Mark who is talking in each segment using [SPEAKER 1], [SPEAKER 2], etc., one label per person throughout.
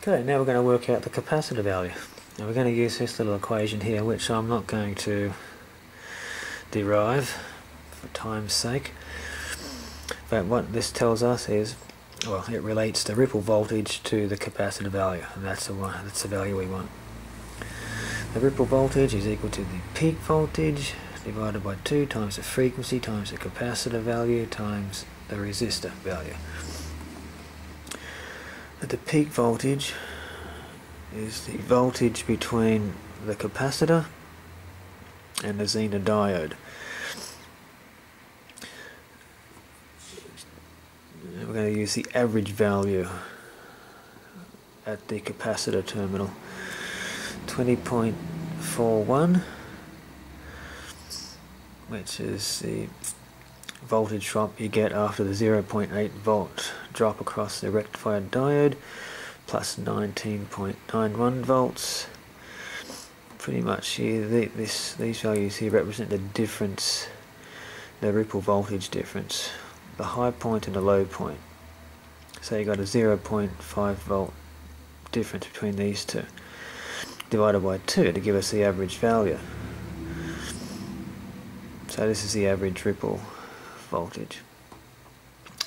[SPEAKER 1] Okay, now we're going to work out the capacitor value. Now we're going to use this little equation here, which I'm not going to derive for time's sake. But what this tells us is, well, it relates the ripple voltage to the capacitor value, and that's the value we want. The ripple voltage is equal to the peak voltage divided by 2 times the frequency times the capacitor value times the resistor value. The peak voltage is the voltage between the capacitor and the Zener diode. We're going to use the average value at the capacitor terminal, 20.41, which is the voltage drop you get after the 0.8 volt drop across the rectified diode, plus 19.91 volts. Pretty much here, these values here represent the difference, the ripple voltage difference, the high point and the low point. So you got a 0.5 volt difference between these two, divided by 2 to give us the average value. So this is the average ripple voltage,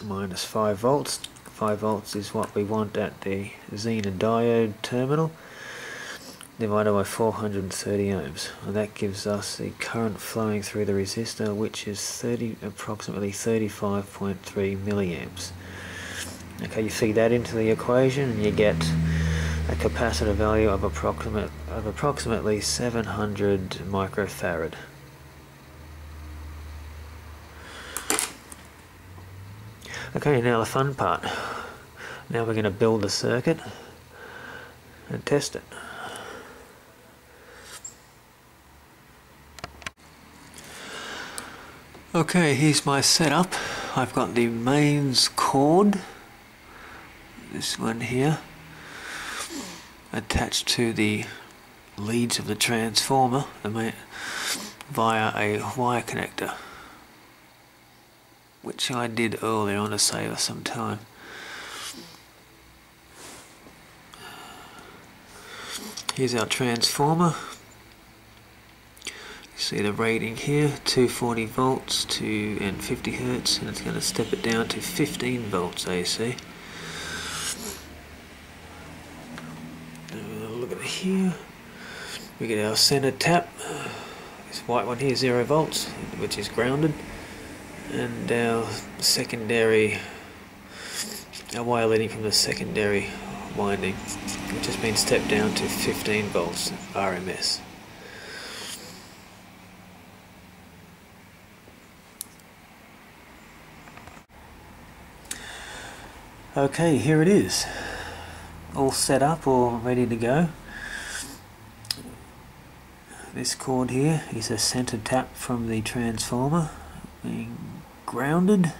[SPEAKER 1] minus 5 volts. 5 volts is what we want at the Zener diode terminal, divided by 430 ohms, and that gives us the current flowing through the resistor, which is approximately 35.3 milliamps. Okay, you feed that into the equation and you get a capacitor value of approximately 700 microfarad. Okay, now the fun part. Now we're going to build the circuit and test it. Okay, here's my setup. I've got the mains cord, this one here, attached to the leads of the transformer via a wire connector, which I did earlier on to save us some time. Here's our transformer. You see the rating here, 240 volts and 50 hertz, and it's going to step it down to 15 volts AC. Look at here. We get our center tap. This white one here, 0 volts, which is grounded. And our wire leading from the secondary winding, which has been stepped down to 15 volts RMS. Okay, here it is, all set up, all ready to go. This cord here is a center tap from the transformer, being grounded.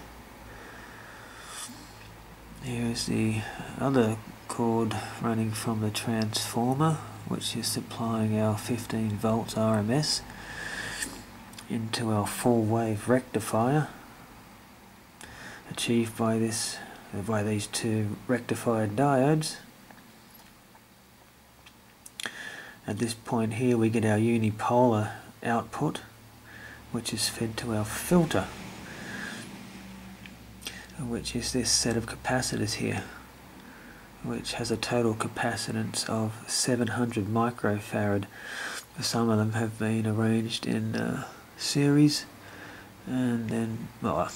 [SPEAKER 1] Here's the other cord running from the transformer, which is supplying our 15 volts RMS into our full wave rectifier, achieved by these two rectified diodes. At this point here we get our unipolar output, which is fed to our filter, which is this set of capacitors here, which has a total capacitance of 700 microfarad. Some of them have been arranged in series, and then, well,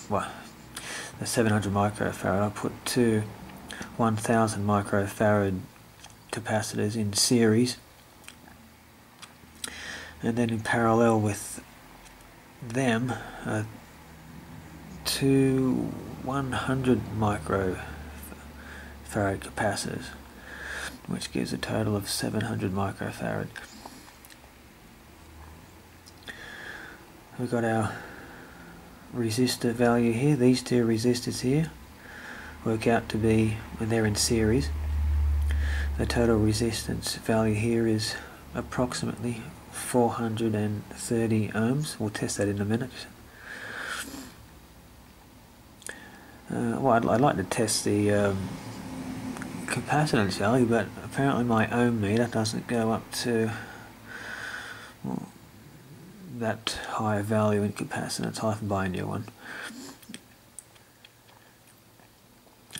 [SPEAKER 1] the 700 microfarad, I put two 1000 microfarad capacitors in series, and then in parallel with them two 100 microfarad capacitors, which gives a total of 700 microfarad. We've got our resistor value here. These two resistors here work out to be, when they're in series, the total resistance value here is approximately 430 ohms. We'll test that in a minute. Well, I'd like to test the capacitance value, but apparently my ohm meter doesn't go up to, well, that high value in capacitance. I'll have to buy a new one.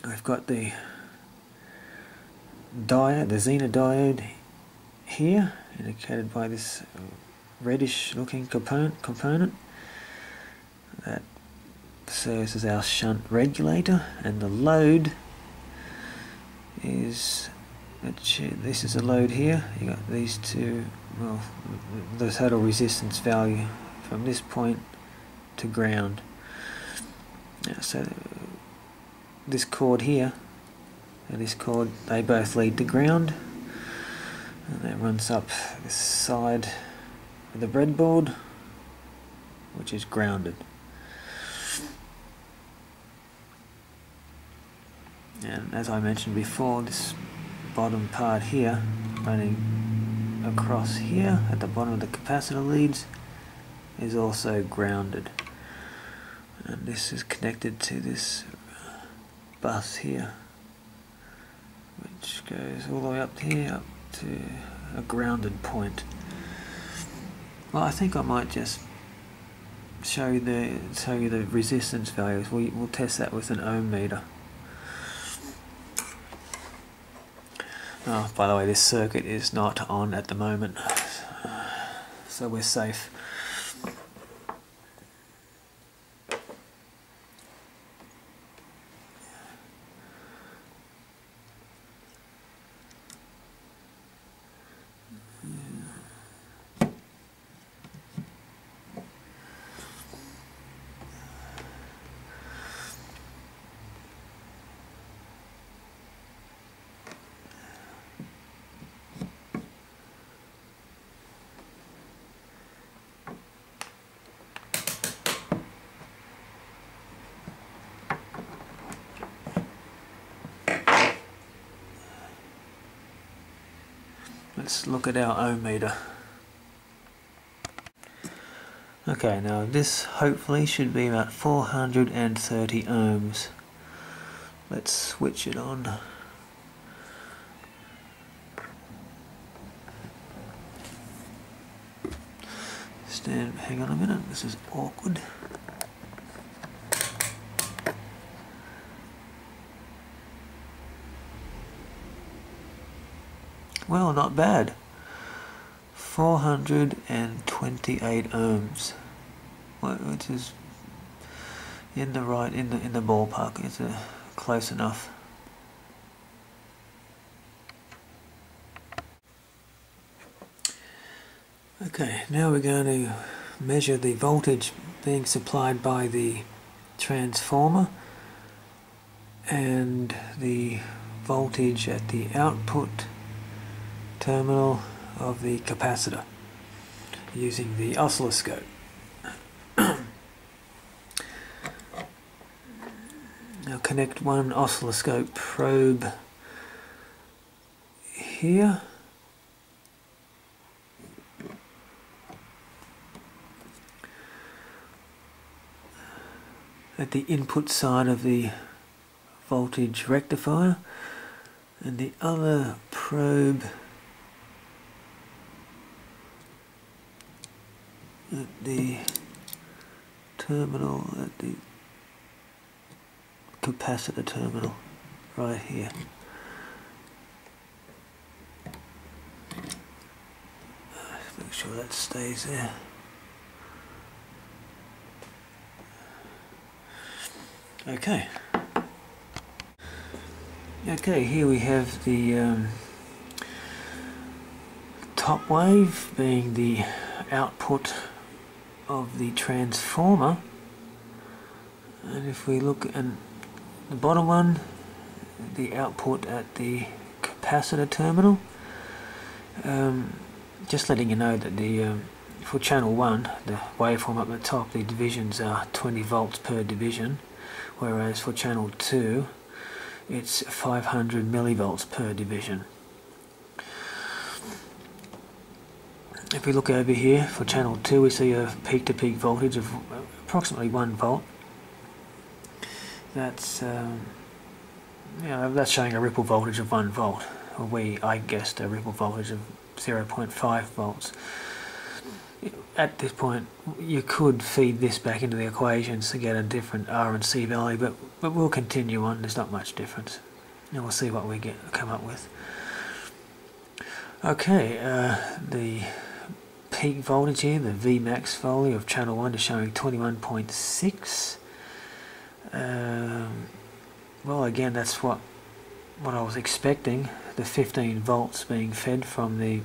[SPEAKER 1] I've got the diode, the Zener diode here, indicated by this reddish looking component that serves as our shunt regulator, and the load is, this is a load here. You got these two, well, the total resistance value from this point to ground. Now, so this cord here and this cord, they both lead to ground, and that runs up this side of the breadboard, which is grounded. And as I mentioned before, this bottom part here running across here at the bottom of the capacitor leads is also grounded, and this is connected to this bus here, which goes all the way up here up to a grounded point. Well, I think I might just show you the resistance values. We'll test that with an ohm meter. Oh, by the way, this circuit is not on at the moment, so we're safe. Let's look at our ohm meter. Okay, now this hopefully should be about 430 ohms. Let's switch it on. Hang on a minute, this is awkward. Well, not bad. 428 ohms, which is in the ballpark. It's close enough. Okay, now we're going to measure the voltage being supplied by the transformer and the voltage at the output terminal of the capacitor using the oscilloscope. Now connect one oscilloscope probe here. At the input side of the voltage rectifier, and the other probe at the terminal, at the capacitor terminal right here. Make sure that stays there. Okay. Okay, here we have the top wave being the output of the transformer, and if we look at the bottom one, the output at the capacitor terminal, just letting you know that the for channel 1, the waveform up the top, the divisions are 20 volts per division, whereas for channel 2 it's 500 millivolts per division. If we look over here for channel 2, we see a peak-to-peak voltage of approximately 1 volt. That's that's showing a ripple voltage of 1 volt. Or I guessed a ripple voltage of 0.5 volts. At this point, you could feed this back into the equations to get a different R and C value, but we'll continue on. There's not much difference, and we'll see what we come up with. Okay, the peak voltage here, the Vmax value of channel 1 is showing 21.6. Well, again, that's what I was expecting. The 15 volts being fed from the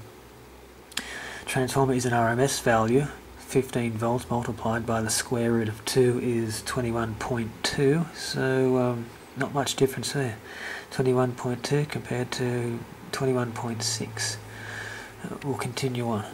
[SPEAKER 1] transformer is an RMS value. 15 volts multiplied by the square root of 2 is 21.2, so not much difference there. 21.2 compared to 21.6. We'll continue on.